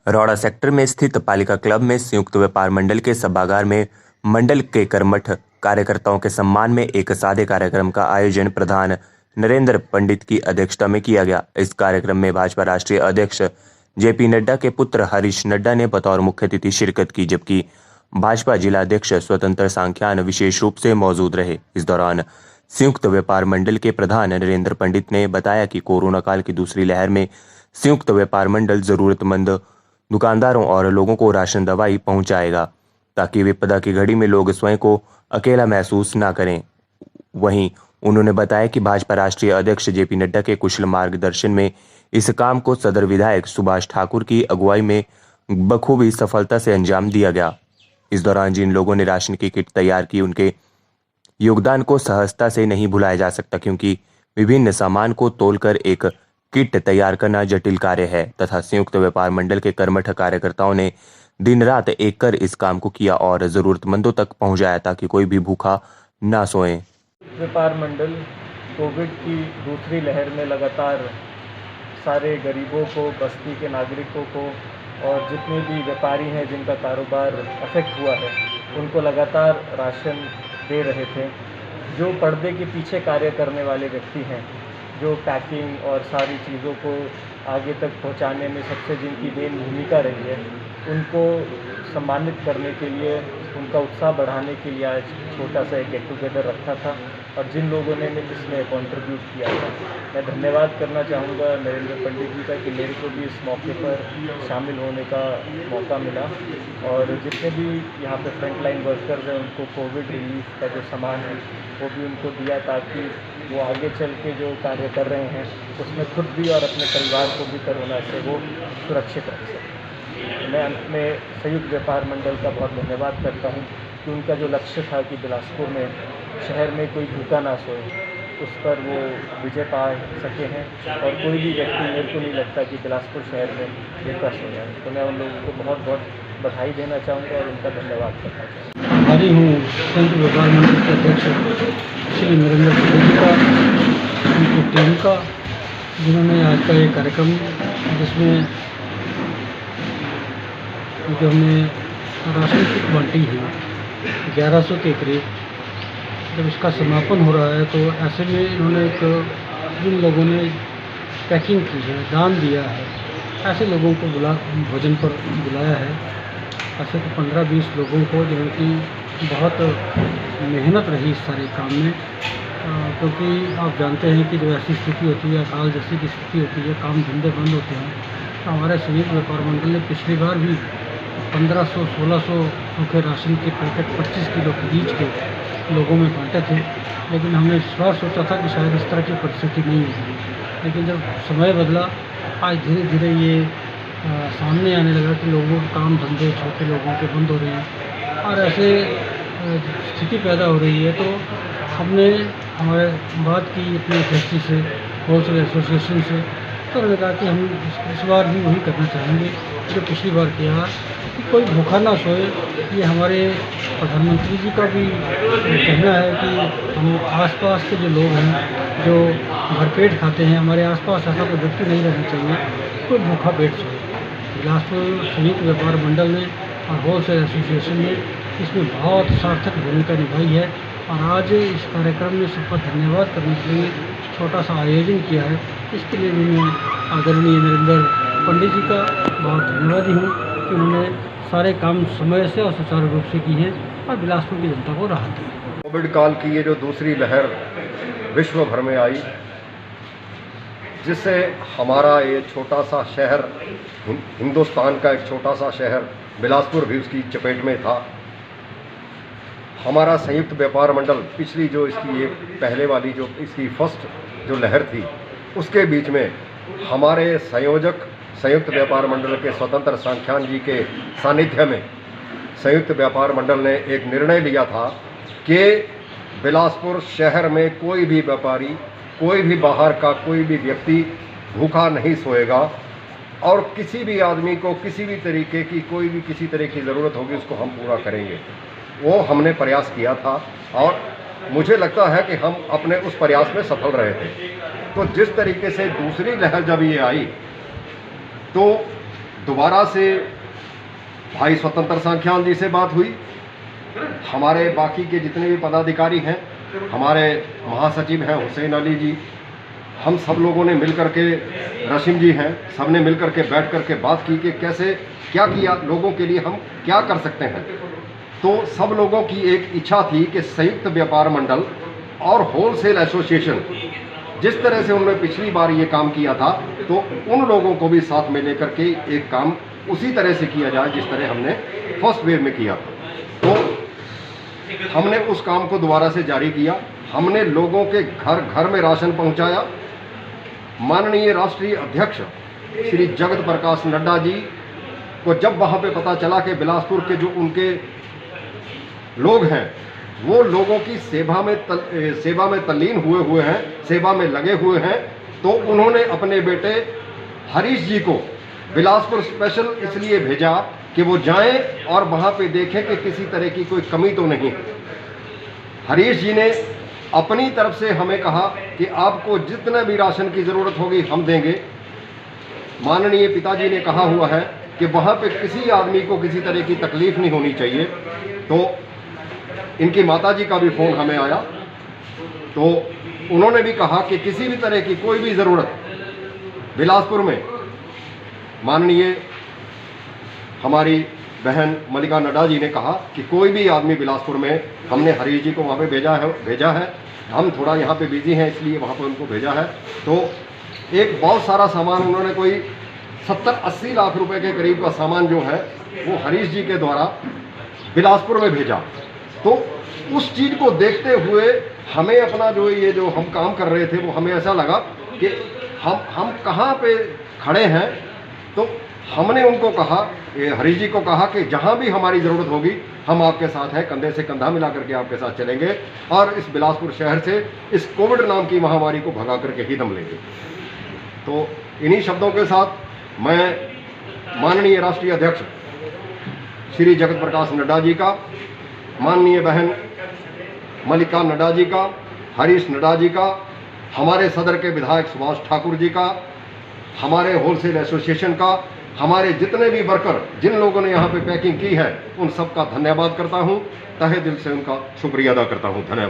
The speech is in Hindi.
रौड़ा सेक्टर में स्थित पालिका क्लब में संयुक्त व्यापार मंडल के सभागार में मंडल के कर्मठ कार्यकर्ताओं के सम्मान में एक सादे कार्यक्रम का आयोजन प्रधान नरेंद्र पंडित की अध्यक्षता में किया गया। इस कार्यक्रम में भाजपा राष्ट्रीय अध्यक्ष जेपी नड्डा के पुत्र हरीश नड्डा ने बतौर मुख्य अतिथि शिरकत की, जबकि भाजपा जिला अध्यक्ष स्वतंत्र सांख्यान विशेष रूप से मौजूद रहे। इस दौरान संयुक्त व्यापार मंडल के प्रधान नरेंद्र पंडित ने बताया कि कोरोना काल की दूसरी लहर में संयुक्त व्यापार मंडल जरूरतमंद दुकानदारों और लोगों को राशन दवाई पहुंचाएगा, ताकि विपदा की घड़ी में लोग स्वयं को अकेला महसूस न करें। वहीं उन्होंने बताया कि भाजपा राष्ट्रीय अध्यक्ष जेपी नड्डा के कुशल मार्गदर्शन में इस काम को सदर विधायक सुभाष ठाकुर की अगुवाई में बखूबी सफलता से अंजाम दिया गया। इस दौरान जिन लोगों ने राशन की किट तैयार की, उनके योगदान को सहजता से नहीं भुलाया जा सकता, क्योंकि विभिन्न सामान को तोलकर एक किट तैयार करना जटिल कार्य है तथा संयुक्त व्यापार मंडल के कर्मठ कार्यकर्ताओं ने दिन रात एक कर इस काम को किया और जरूरतमंदों तक पहुंचाया, ताकि कोई भी भूखा ना सोए। व्यापार मंडल कोविड की दूसरी लहर में लगातार सारे गरीबों को, बस्ती के नागरिकों को और जितने भी व्यापारी हैं जिनका कारोबार अफेक्ट हुआ है, उनको लगातार राशन दे रहे थे। जो पर्दे के पीछे कार्य करने वाले व्यक्ति हैं, जो पैकिंग और सारी चीज़ों को आगे तक पहुंचाने में सबसे जिनकी मेन भूमिका रही है, उनको सम्मानित करने के लिए, उनका उत्साह बढ़ाने के लिए आज छोटा सा एक गेट टुगेदर रखा था। और जिन लोगों ने इसमें कंट्रीब्यूट किया था, मैं धन्यवाद करना चाहूँगा नरेंद्र पंडित जी का कि मेरे को भी इस मौके पर शामिल होने का मौका मिला। और जितने भी यहाँ पे फ्रंट लाइन वर्कर्स हैं, उनको कोविड रिलीफ का जो सामान है वो भी उनको दिया, ताकि वो आगे चल के जो कार्य कर रहे हैं उसमें खुद भी और अपने परिवार को भी कोरोना से वो सुरक्षित रख सकें। मैं अंत में संयुक्त व्यापार मंडल का बहुत धन्यवाद करता हूँ कि उनका जो लक्ष्य था कि बिलासपुर में शहर में कोई भूखा ना सोए, उस पर वो विजय पा सके हैं। और कोई भी व्यक्ति, मेरे को नहीं लगता कि बिलासपुर शहर में भूखा सोया है। तो मैं उन लोगों को बहुत बहुत बधाई देना चाहूँगा और उनका धन्यवाद करना चाहूँगा। आभारी हूँ संयुक्त व्यापार मंडल के अध्यक्ष श्री नरेंद्र पंडित जी का, उनकी टीम का, जिन्होंने आज का ये कार्यक्रम, जिसमें जो हमने राशन किट बांटी है 1100 के करीब, जब इसका समापन हो रहा है तो ऐसे में इन्होंने जिन लोगों ने पैकिंग की है, दान दिया है, ऐसे लोगों को भोजन पर बुलाया है। ऐसे तो 15-20 लोगों को, जिनकी बहुत मेहनत रही इस सारे काम में, क्योंकि आप जानते हैं कि जो ऐसी स्थिति होती है, अकाल जैसी की स्थिति होती है, काम धंधे बंद होते हैं, तो हमारे संयुक्त व्यापार मंडल ने पिछली बार भी 1500-1600 सूखे राशन के पैकेट 25 किलो खरीद के लोगों में बांटे थे। लेकिन हमने इस बार सोचा था कि शायद इस तरह की परिस्थिति नहीं होगी, लेकिन जब समय बदला, आज धीरे धीरे ये सामने आने लगा कि लोगों के काम धंधे छोटे लोगों के बंद हो रहे हैं और ऐसे स्थिति पैदा हो रही है। तो हमने हमारे बात की अपने अध्यक्ष से, होलसेल एसोसिएशन से, तो उन्होंने कहा कि हम इस बार भी वही करना चाहेंगे जो पिछली बार किया, कि कोई भूखा ना सोए। ये हमारे प्रधानमंत्री जी का भी कहना है कि हम आसपास के जो लोग हैं, जो भरपेट खाते हैं, हमारे आसपास ऐसा कोई व्यक्ति नहीं रहना चाहिए कोई भूखा पेट सोए। बिलासपुर संयुक्त व्यापार मंडल ने और होलसेल एसोसिएशन ने इसमें बहुत सार्थक भूमिका निभाई है और आज इस कार्यक्रम में सबका धन्यवाद करने के लिए छोटा सा आयोजन किया है। इसके लिए भी मैं आदरणीय नरेंद्र पंडित जी का बहुत धन्यवादी हूँ कि उन्होंने सारे काम समय से और सुचारू रूप से किए हैं और बिलासपुर की जनता को राहत दी। कोविड काल की ये जो दूसरी लहर विश्व भर में आई, जिससे हमारा ये छोटा सा शहर, हिंदुस्तान का एक छोटा सा शहर बिलासपुर भी उसकी चपेट में था। हमारा संयुक्त व्यापार मंडल पिछली जो इसकी एक पहले वाली जो इसकी फर्स्ट जो लहर थी, उसके बीच में हमारे संयोजक संयुक्त व्यापार मंडल के स्वतंत्र सांख्यान जी के सानिध्य में संयुक्त व्यापार मंडल ने एक निर्णय लिया था कि बिलासपुर शहर में कोई भी व्यापारी, कोई भी बाहर का कोई भी व्यक्ति भूखा नहीं सोएगा और किसी भी आदमी को किसी भी तरीके की कोई भी किसी तरह की ज़रूरत होगी उसको हम पूरा करेंगे। वो हमने प्रयास किया था और मुझे लगता है कि हम अपने उस प्रयास में सफल रहे थे। तो जिस तरीके से दूसरी लहर जब ये आई तो दोबारा से भाई स्वतंत्र सांख्यान जी से बात हुई, हमारे बाकी के जितने भी पदाधिकारी हैं, हमारे महासचिव हैं हुसैन अली जी, हम सब लोगों ने मिल करके, रशीम जी हैं, सब ने मिल करके बैठ करके बात की कि कैसे क्या किया, लोगों के लिए हम क्या कर सकते हैं। तो सब लोगों की एक इच्छा थी कि संयुक्त व्यापार मंडल और होलसेल एसोसिएशन, जिस तरह से उन्होंने पिछली बार ये काम किया था, तो उन लोगों को भी साथ में लेकर के एक काम उसी तरह से किया जाए जिस तरह हमने फर्स्ट वेव में किया था। तो हमने उस काम को दोबारा से जारी किया। हमने लोगों के घर घर में राशन पहुंचाया। माननीय राष्ट्रीय अध्यक्ष श्री जगत प्रकाश नड्डा जी को जब वहाँ पे पता चला कि बिलासपुर के जो उनके लोग हैं वो लोगों की सेवा में तल्लीन हुए हैं, सेवा में लगे हुए हैं, तो उन्होंने अपने बेटे हरीश जी को बिलासपुर स्पेशल इसलिए भेजा कि वो जाएं और वहाँ पे देखें कि किसी तरह की कोई कमी तो नहीं। हरीश जी ने अपनी तरफ से हमें कहा कि आपको जितना भी राशन की ज़रूरत होगी हम देंगे। माननीय पिताजी ने कहा हुआ है कि वहाँ पे किसी आदमी को किसी तरह की तकलीफ नहीं होनी चाहिए। तो इनकी माताजी का भी फ़ोन हमें आया, तो उन्होंने भी कहा कि किसी भी तरह की कोई भी ज़रूरत बिलासपुर में, माननीय हमारी बहन मलिका नड्डा जी ने कहा कि कोई भी आदमी बिलासपुर में, हमने हरीश जी को वहाँ पे भेजा है। हम थोड़ा यहाँ पे बिजी हैं इसलिए वहाँ पे उनको भेजा है। तो एक बहुत सारा सामान उन्होंने कोई 70-80 लाख रुपए के करीब का सामान जो है वो हरीश जी के द्वारा बिलासपुर में भेजा। तो उस चीज़ को देखते हुए हमें अपना जो हम काम कर रहे थे वो हमें ऐसा लगा कि हम कहाँ पे खड़े हैं। तो हमने उनको कहा, हरीश जी को कहा कि जहाँ भी हमारी ज़रूरत होगी हम आपके साथ हैं, कंधे से कंधा मिला करके आपके साथ चलेंगे और इस बिलासपुर शहर से इस कोविड नाम की महामारी को भगा करके ही दम लेंगे। तो इन्हीं शब्दों के साथ मैं माननीय राष्ट्रीय अध्यक्ष श्री जगत प्रकाश नड्डा जी का, माननीय बहन मलिका नड्डा जी का, हरीश नड्डा जी का, हमारे सदर के विधायक सुभाष ठाकुर जी का, हमारे होलसेल एसोसिएशन का, हमारे जितने भी वर्कर जिन लोगों ने यहाँ पे पैकिंग की है उन सब का धन्यवाद करता हूँ, तहे दिल से उनका शुक्रिया अदा करता हूँ। धन्यवाद।